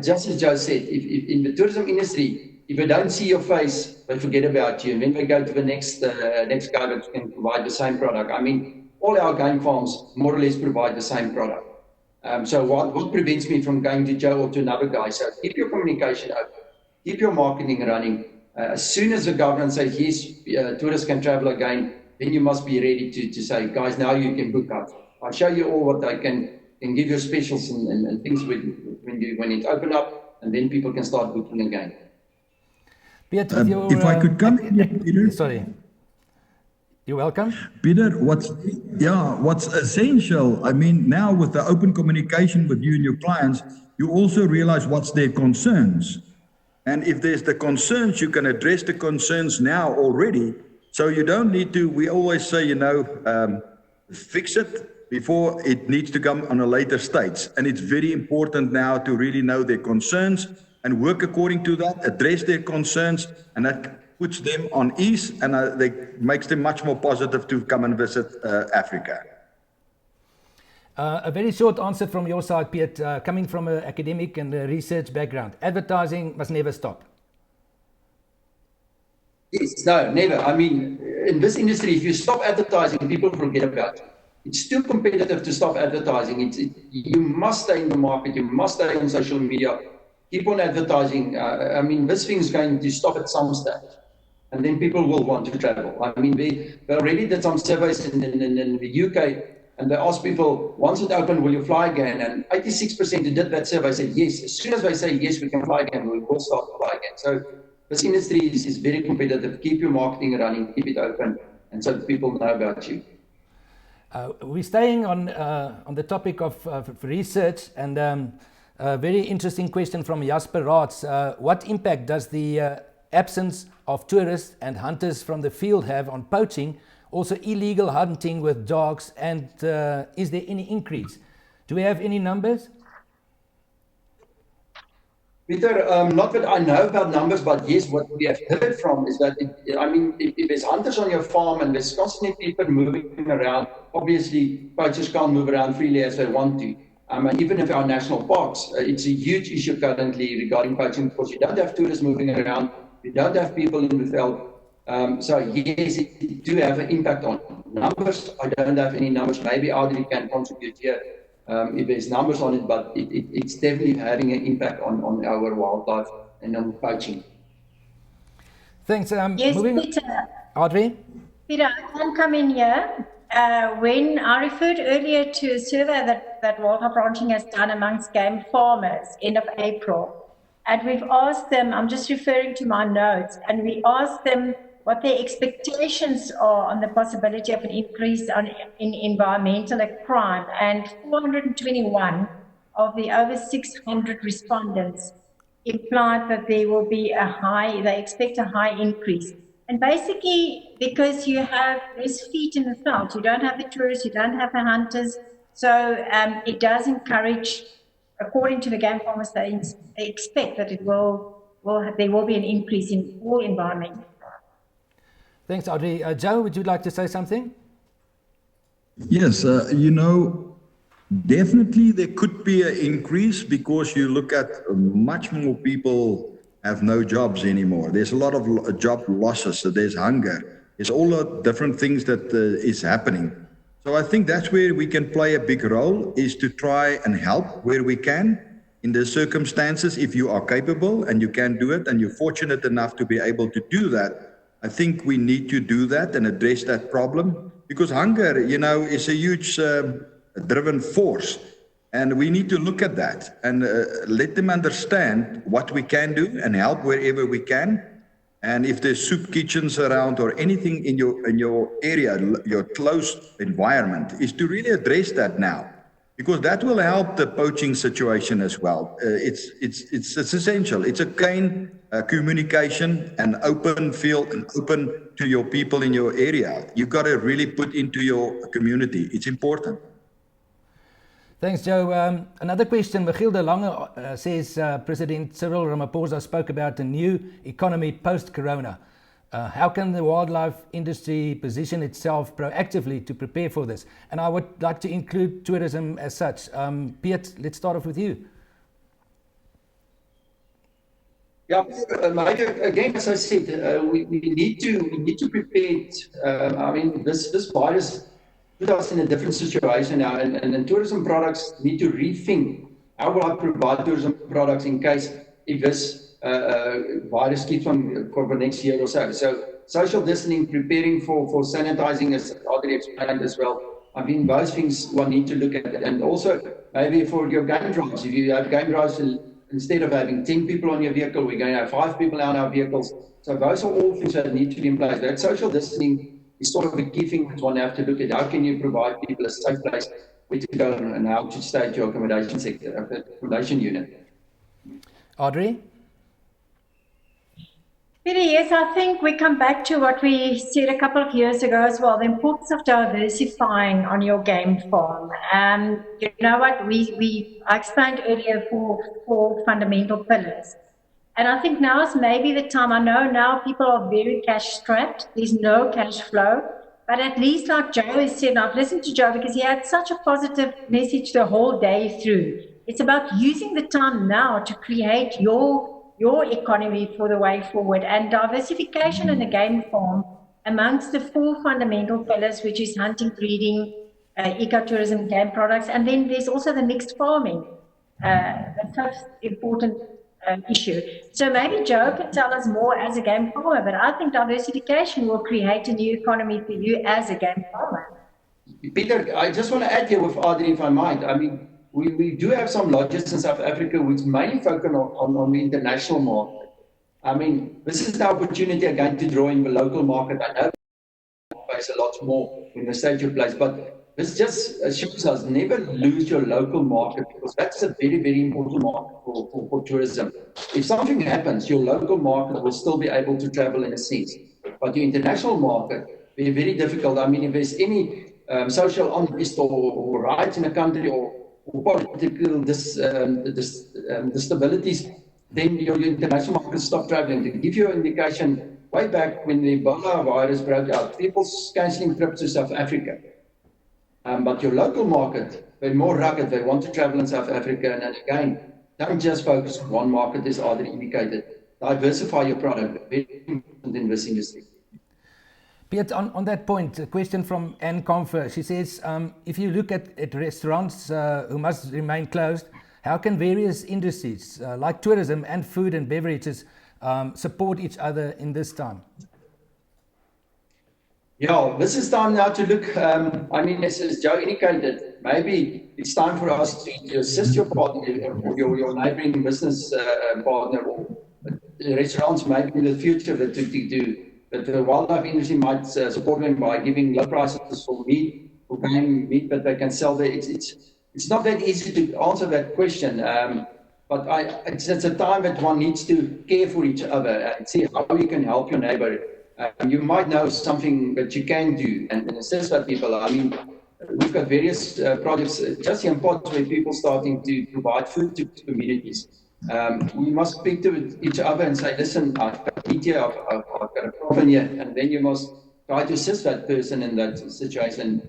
S2: just as Joe said, if in the tourism industry, if they don't see your face, they forget about you. And then they go to the next guy that can provide the same product. I mean, all our game farms more or less provide the same product. So what prevents me from going to Joe or to another guy? So keep your communication open, keep your marketing running. As soon as the government says, yes, tourists can travel again, then you must be ready to say, guys, now you can book up. I'll show you all what I can give you specials and things when it open up, and then people can start booking again.
S1: Peter,
S4: if I could come in, Peter.
S1: Sorry. You're welcome.
S4: Peter, what's essential, I mean, now with the open communication with you and your clients, you also realize what's their concerns. And if there's the concerns, you can address the concerns now already. So you don't need to, we always say, you know, fix it before it needs to come on a later stage. And it's very important now to really know their concerns and work according to that, address their concerns, and that puts them on ease and makes them much more positive to come and visit Africa.
S1: A very short answer from your side, Piet, coming from an academic and a research background. Advertising must never stop. Yes,
S2: no, never. I mean, in this industry, if you stop advertising, people forget about you. it's too competitive to stop advertising. You must stay in the market, you must stay on social media, keep on advertising. I mean, this thing is going to stop at some stage, and then people will want to travel. I mean, they already did some surveys in the UK, and they asked people, once it opened, will you fly again? And 86% who did that survey said yes. As soon as they say yes, we can fly again, we will start to fly again. So this industry is very competitive. Keep your marketing running, keep it open, and so people know about you.
S1: We're staying on the topic of research, and a very interesting question from Jasper Raats. What impact does the absence of tourists and hunters from the field have on poaching, also illegal hunting with dogs, and is there any increase? Do we have any numbers?
S2: Peter, not that I know about numbers, but yes, what we have heard from is that, if there's hunters on your farm and there's constantly people moving around, obviously poachers can't move around freely as they want to. And even if our national parks, it's a huge issue currently regarding poaching because you don't have tourists moving around, you don't have people in the field. So yes, it do have an impact on numbers. I don't have any numbers. Maybe Audrey can contribute here. If there's numbers on it, but it's definitely having an impact on our wildlife and on poaching.
S1: Thanks.
S3: Yes, Peter.
S1: Audrey?
S3: Peter, I can come in here. When I referred earlier to a survey that wildlife ranching has done amongst game farmers end of April, and we've asked them, I'm just referring to my notes, and we asked them what their expectations are on the possibility of an increase in environmental crime. And 421 of the over 600 respondents implied that there will be they expect a high increase. And basically, because you have less feet in the field, you don't have the tourists, you don't have the hunters, so it does encourage, according to the game farmers, they expect that there will be an increase in all environmental.
S1: Thanks, Audrey. Joe, would you like to say something?
S4: Yes, definitely there could be an increase because you look at much more people have no jobs anymore. There's a lot of job losses, so there's hunger. There's all the different things that is happening. So I think that's where we can play a big role, is to try and help where we can in the circumstances. If you are capable and you can do it and you're fortunate enough to be able to do that, I think we need to do that and address that problem, because hunger, is a huge driven force, and we need to look at that and let them understand what we can do and help wherever we can. And if there's soup kitchens around or anything in your area, your close environment, is to really address that now, because that will help the poaching situation as well. It's essential. It's again communication and open field and open to your people in your area. You've got to really put into your community. It's important.
S1: Thanks, Joe. Another question. Michiel de Lange says President Cyril Ramaphosa spoke about the new economy post-corona. How can the wildlife industry position itself proactively to prepare for this? And I would like to include tourism as such. Piet, let's start off with you.
S2: Yeah, again, as I said, we need to prepare. This virus put us in a different situation now, and tourism products need to rethink how will I provide tourism products in case if this virus keeps on for the next year or so. So social distancing, preparing for sanitizing, as already explained as well. Those things one need to look at, and also maybe for your game drives. If you have game drives, instead of having 10 people on your vehicle, we're going to have 5 people on our vehicles. So those are all things that need to be in place. That social distancing is sort of a key thing that one have to look at. How can you provide people a safe place where to go and how to stay at your accommodation sector, accommodation unit?
S1: Audrey?
S3: Peter, yes, I think we come back to what we said a couple of years ago as well, the importance of diversifying on your game farm. You know what, I explained earlier four fundamental pillars. And I think now is maybe the time. I know now people are very cash strapped. There's no cash flow. But at least like Joe has said, and I've listened to Joe because he had such a positive message the whole day through. It's about using the time now to create your economy for the way forward, and diversification in the game farm amongst the 4 fundamental pillars, which is hunting, breeding, ecotourism, game products, and then there's also the mixed farming, the fifth important issue. So maybe Joe can tell us more as a game farmer, but I think diversification will create a new economy for you as a game farmer.
S2: Peter, I just want to add here with Adri, if I might. I mean, we do have some lodges in South Africa which mainly focus on the international market. I mean, this is the opportunity again to draw in the local market. I know pays a lot more in the stage you place, but this just shows us never lose your local market, because that's a very, very important market for tourism. If something happens, your local market will still be able to travel in a sense, but your international market will be very difficult. I mean, if there's any social unrest or riots in a country or political instabilities, then your international markets stop traveling. To give you an indication, way back when the Ebola virus broke out, people cancelling trips to South Africa. But your local market, they're more rugged, they want to travel in South Africa, and again, don't just focus on one market, as already indicated. Diversify your product, very important in this industry.
S1: Piet, on that point, a question from Anne Comfer. She says, if you look at restaurants who must remain closed, how can various industries like tourism and food and beverages support each other in this time?
S2: Yeah, this is time now to look, I mean, as Joe indicated, maybe it's time for us to assist your partner, your neighboring business partner, or restaurants maybe in the future that the wildlife industry might support them by giving low prices for meat, for game meat that they can sell there. It's not that easy to answer that question, but it's a time that one needs to care for each other and see how you can help your neighbor. You might know something that you can do and assist other people. I mean, we've got various projects just in pots where people starting to provide food to communities. We must speak to each other and say, listen, I've got meat here, I've got a problem here, and then you must try to assist that person in that situation.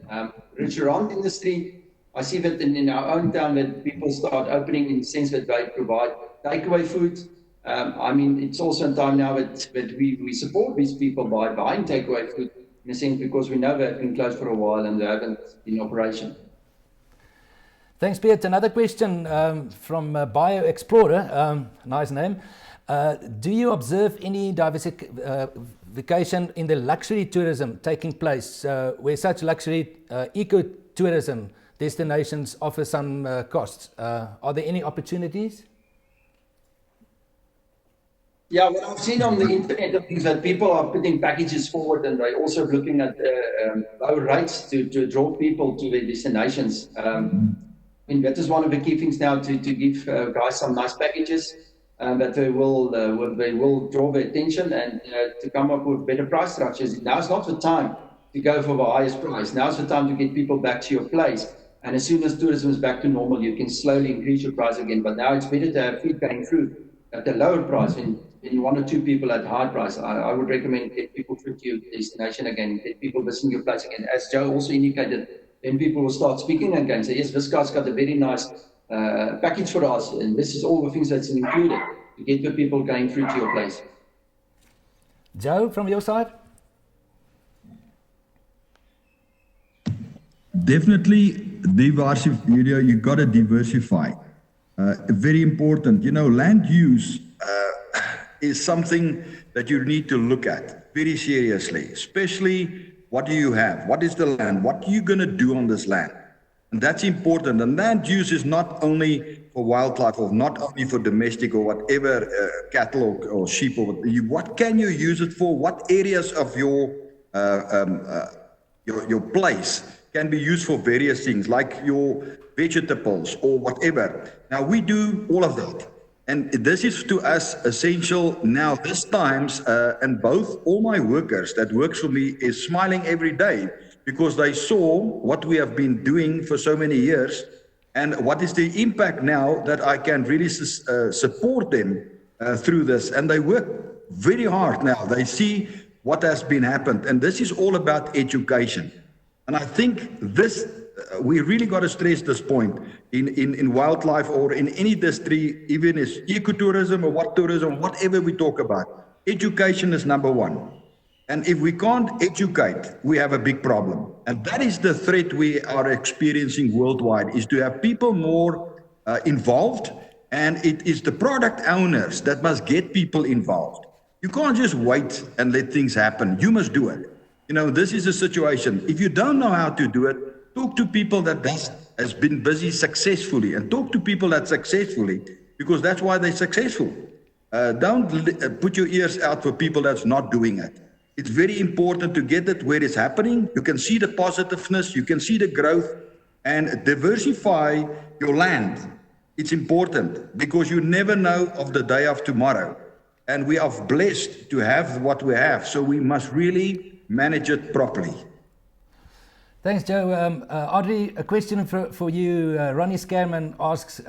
S2: Restaurant industry, I see that in our own town that people start opening in the sense that they provide takeaway food. I mean, it's also in time now that we support these people by buying takeaway food, in a sense, because we know they've been closed for a while and they haven't been in operation.
S1: Thanks, Piet. Another question from Bio Explorer, nice name. Do you observe any diversification in the luxury tourism taking place, where such luxury ecotourism destinations offer some costs? Are there any opportunities?
S2: Yeah, what I've seen on the internet is that people are putting packages forward, and they're also looking at low rates to draw people to their destinations. I mean, that is one of the key things now, to give guys some nice packages that they will draw their attention, and to come up with better price structures. Now's not the time to go for the highest price. Now's the time to get people back to your place. And as soon as tourism is back to normal, you can slowly increase your price again. But now it's better to have food going through at a lower price than one or two people at high price. I would recommend get people through to your destination again, get people visiting your place again. As Joe also indicated, then people will start speaking again, say, yes, this guy's got a very nice package for us, and this is all the things that's included to get the people going through to your place.
S1: Joe, from your side?
S4: Definitely, you got to diversify. Very important. You know, land use is something that you need to look at very seriously, especially what do you have? What is the land? What are you going to do on this land? And that's important. And land use is not only for wildlife, or not only for domestic or whatever, cattle or sheep, or what can you use it for? What areas of your place can be used for various things, like your vegetables or whatever. Now, we do all of that. And this is to us essential now, this times, and all my workers that works for me is smiling every day, because they saw what we have been doing for so many years, and what is the impact now that I can really support them through this. And they work very hard now. They see what has been happened. And this is all about education. And I think this, we really got to stress this point in wildlife or in any industry, even as ecotourism or what tourism, whatever we talk about. Education is number one. And if we can't educate, we have a big problem. And that is the threat we are experiencing worldwide, is to have people more involved. And it is the product owners that must get people involved. You can't just wait and let things happen. You must do it. You know, this is a situation. If you don't know how to do it, talk to people that has been busy successfully, and talk to people that successfully, because that's why they're successful. Don't put your ears out for people that's not doing it. It's very important to get it where it's happening. You can see the positiveness, you can see the growth, and diversify your land. It's important because you never know of the day of tomorrow. And we are blessed to have what we have, so we must really manage it properly.
S1: Thanks, Joe. Audrey, a question for you. Ronnie Scarman asks,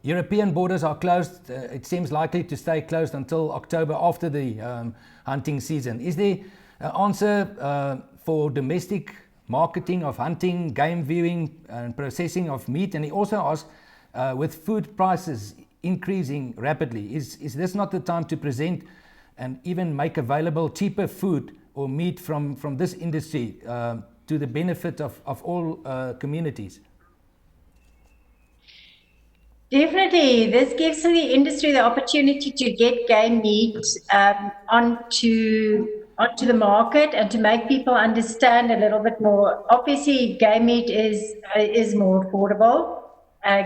S1: European borders are closed. It seems likely to stay closed until October after the hunting season. Is there an answer for domestic marketing of hunting, game viewing and processing of meat? And he also asks, with food prices increasing rapidly, is this not the time to present and even make available cheaper food or meat from this industry to the benefit of all communities?
S3: Definitely, this gives the industry the opportunity to get game meat onto the market and to make people understand a little bit more. Obviously, game meat is more affordable.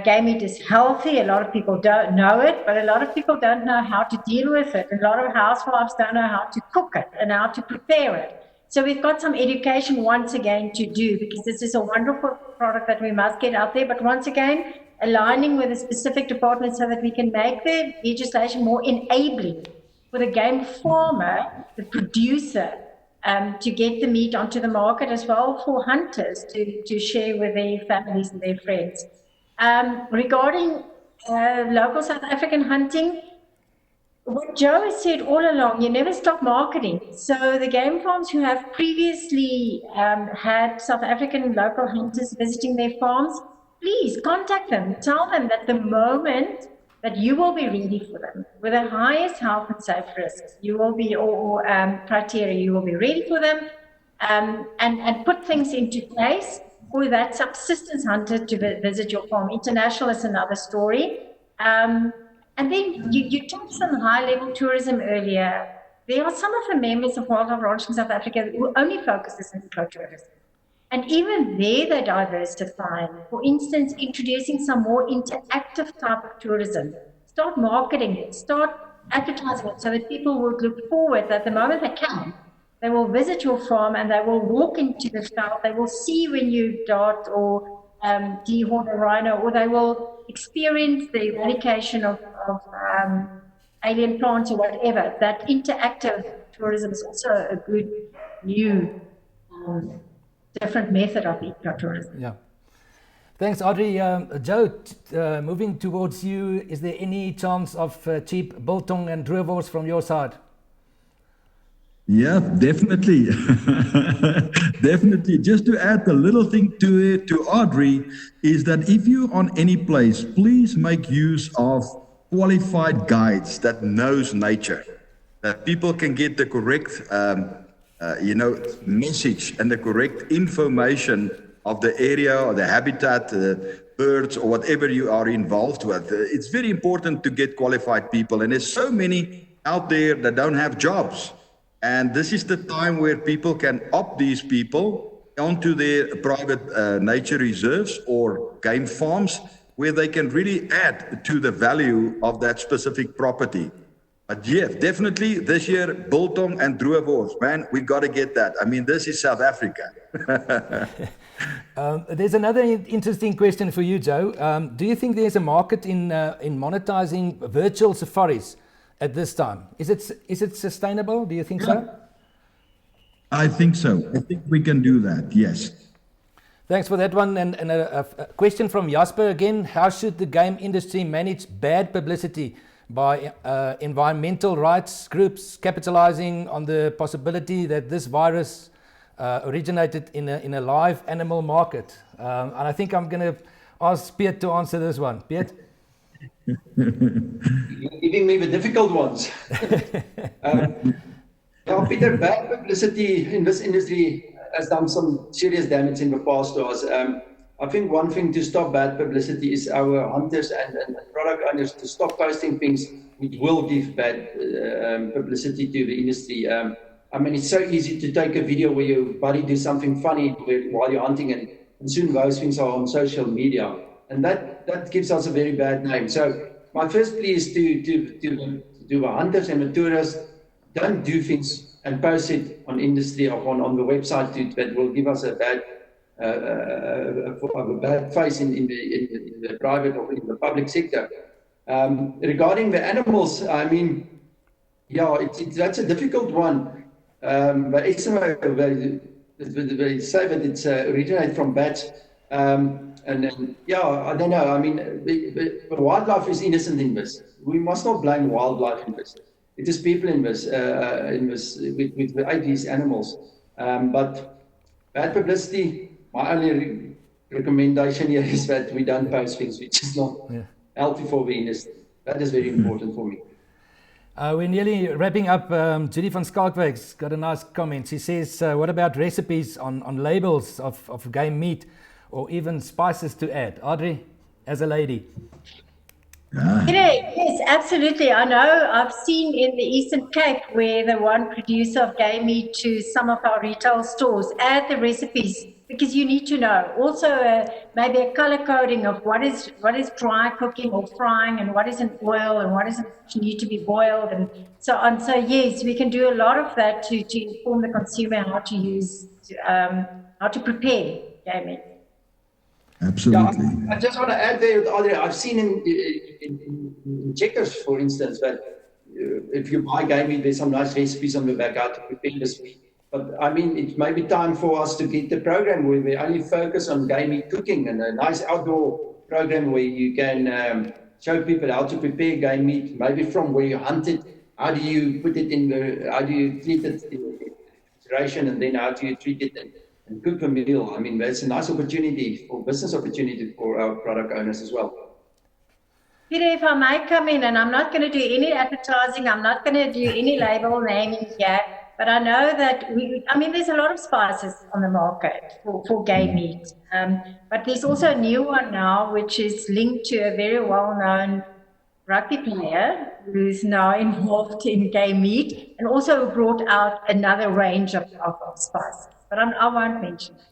S3: Game meat is healthy. A lot of people don't know it, but a lot of people don't know how to deal with it. A lot of housewives don't know how to cook it and how to prepare it. So we've got some education once again to do, because this is a wonderful product that we must get out there. But once again, aligning with a specific department so that we can make the legislation more enabling for the game farmer, the producer, to get the meat onto the market, as well for hunters to share with their families and their friends. Regarding local South African hunting, what Joe has said all along, you never stop marketing. So the game farms who have previously had South African local hunters visiting their farms, please contact them. Tell them that the moment that you will be ready for them, with the highest health and safety risks, you will be, or criteria, you will be ready for them, and put things into place for that subsistence hunter to visit your farm. International is another story. And then you touched on high-level tourism earlier. There are some of the members of Wildlife Ranching South Africa who only focuses on ecotourism. And even there they're diversifying. For instance, introducing some more interactive type of tourism. Start marketing it, start advertising it, so that people would look forward that the moment they come, they will visit your farm and they will walk into the veld, they will see when you dart or dehorn a rhino, or they will experience the eradication of alien plants or whatever. That interactive tourism is also a good new different method of ecotourism.
S1: Yeah. Thanks, Audrey. Joe, moving towards you, is there any chance of cheap biltong and droewors from your side?
S4: Yeah, definitely. Definitely. Just to add a little thing to it, to Audrey, is that if you're on any place, please make use of qualified guides that knows nature, that people can get the correct message and the correct information of the area or the habitat, birds or whatever you are involved with. It's very important to get qualified people, and there's so many out there that don't have jobs. And this is the time where people can opt these people onto their private nature reserves or game farms, where they can really add to the value of that specific property. But yeah, definitely this year, biltong and droewors, man, we got to get that. I mean, this is South Africa.
S1: There's another interesting question for you, Joe. Do you think there's a market in monetizing virtual safaris at this time? Is it sustainable? Do you think so?
S4: I think so. I think we can do that, yes.
S1: Thanks for that one. And a question from Jasper again. How should the game industry manage bad publicity by environmental rights groups capitalizing on the possibility that this virus originated in a live animal market? And I think I'm going to ask Piet to answer this one. Piet?
S2: You're giving me the difficult ones. Yeah, Peter, bad publicity in this industry has done some serious damage in the past to us. I think one thing to stop bad publicity is our hunters and product owners to stop posting things which will give bad publicity to the industry. I mean, it's so easy to take a video where your buddy does something funny while you're hunting, and soon those things are on social media. And that gives us a very bad name. So my first plea is to the hunters and the tourists, don't do things and post it on industry or on the website that will give us a bad face in the private or in the public sector. Regarding the animals, I mean, yeah, that's a difficult one. But they say that it's originated from bats. And yeah, I don't know. I mean, the wildlife is innocent in this. We must not blame wildlife in this. It is people in this with these animals. But bad publicity, my only recommendation here is that we don't post things which is not healthy for the industry. That is very important for me.
S1: We're nearly wrapping up. Judy van Skalkwyk's got a nice comment. She says, what about recipes on labels of game meat or even spices to add? Audrey, as a lady.
S3: Yes, absolutely. I know I've seen in the Eastern Cape where the one producer of game meat to some of our retail stores add the recipes, because you need to know. Also, maybe a color coding of what is dry cooking or frying, and what is in oil, and what doesn't need to be boiled, and so on. So yes, we can do a lot of that to inform the consumer how to use, how to prepare game meat.
S4: Absolutely.
S2: Yeah, I just want to add there, Audrey, I've seen in Checkers, for instance, that if you buy game meat, there's some nice recipes on the back how to prepare this meat. But I mean, it may be time for us to get the program where we only focus on game meat cooking, and a nice outdoor program where you can show people how to prepare game meat, maybe from where you hunt it, how do you put it how do you treat it in refrigeration, and then how do you treat it and cook a meal. I mean, that's a nice opportunity for business opportunity for our product owners as well.
S3: Peter, if I might come in, and I'm not going to do any advertising, I'm not going to do any label naming here, but I know that there's a lot of spices on the market for game meat. But there's also a new one now, which is linked to a very well-known rugby player who's now involved in game meat, and also brought out another range of spices. But I won't mention it.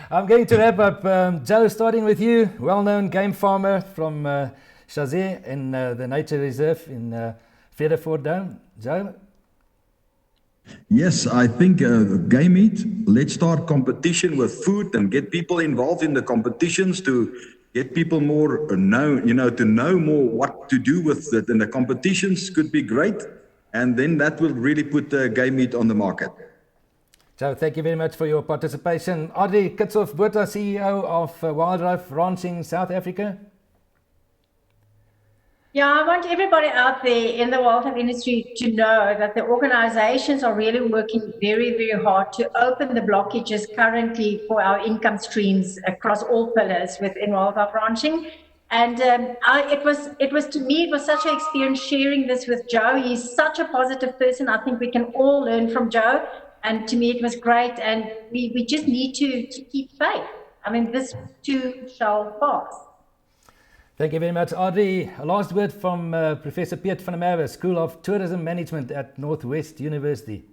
S1: I'm going to wrap up. Joe, starting with you, well-known game farmer from Shazé in the Nature Reserve in Vredefort Dome. Joe?
S4: Yes, I think game meat, let's start competition with food and get people involved in the competitions to get people more to know more what to do with it. And the competitions could be great. And then that will really put game meat on the market.
S1: Joe, thank you very much for your participation. Audrey Kitsoff-Botha, CEO of Wildlife Ranching South Africa.
S3: Yeah, I want everybody out there in the wildlife industry to know that the organizations are really working very, very hard to open the blockages currently for our income streams across all pillars within wildlife ranching. And it was to me, it was such an experience sharing this with Joe. He's such a positive person. I think we can all learn from Joe. And to me, it was great. And we just need to keep faith. I mean, this too shall pass.
S1: Thank you very much, Audrey. A last word from Professor Piet van der Merwe, School of Tourism Management at Northwest University.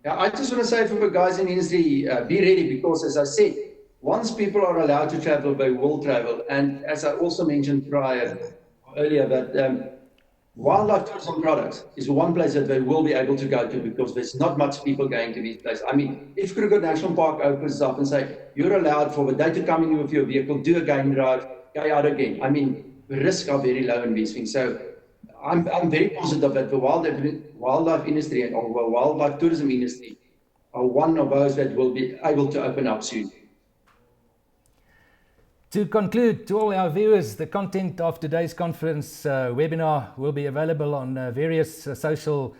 S2: Yeah, I just want to say for the guys in the industry, be ready, because as I said, once people are allowed to travel, they will travel. And as I also mentioned earlier, that wildlife tourism products is one place that they will be able to go to, because there's not much people going to these places. I mean, if Kruger National Park opens up and say, you're allowed for the day to come in with your vehicle, do a game drive, go out again. I mean, the risks are very low in these things. So I'm very positive that the wildlife industry and or wildlife tourism industry are one of those that will be able to open up soon.
S1: To conclude, to all our viewers, the content of today's conference webinar will be available on various social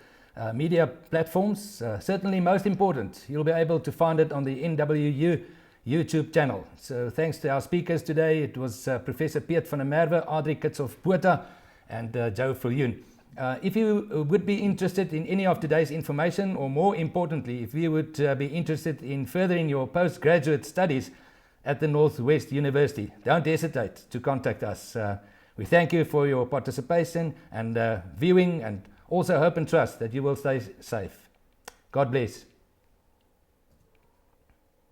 S1: media platforms. Certainly most important, you'll be able to find it on the NWU YouTube channel. So thanks to our speakers today. It was Professor Piet van der Merwe, Audrey Kitsoff-Botha and Joe Viljoen. If you would be interested in any of today's information, or more importantly, if you would be interested in furthering your postgraduate studies at the Northwest University, don't hesitate to contact us. We thank you for your participation and viewing, and also hope and trust that you will stay safe. God bless.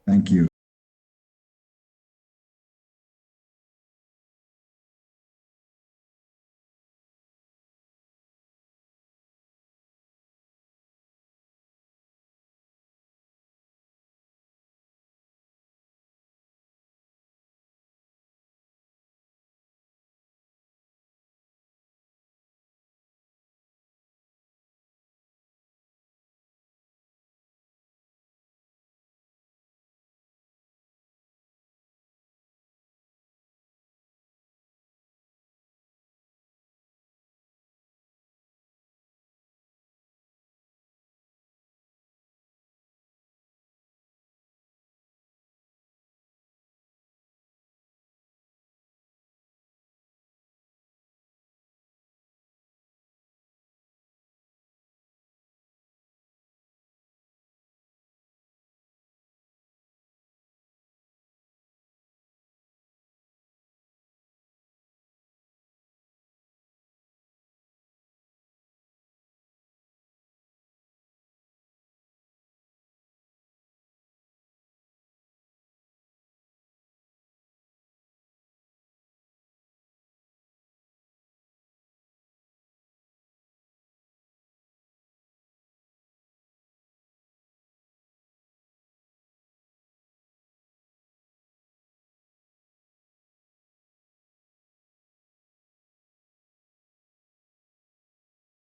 S4: Thank you.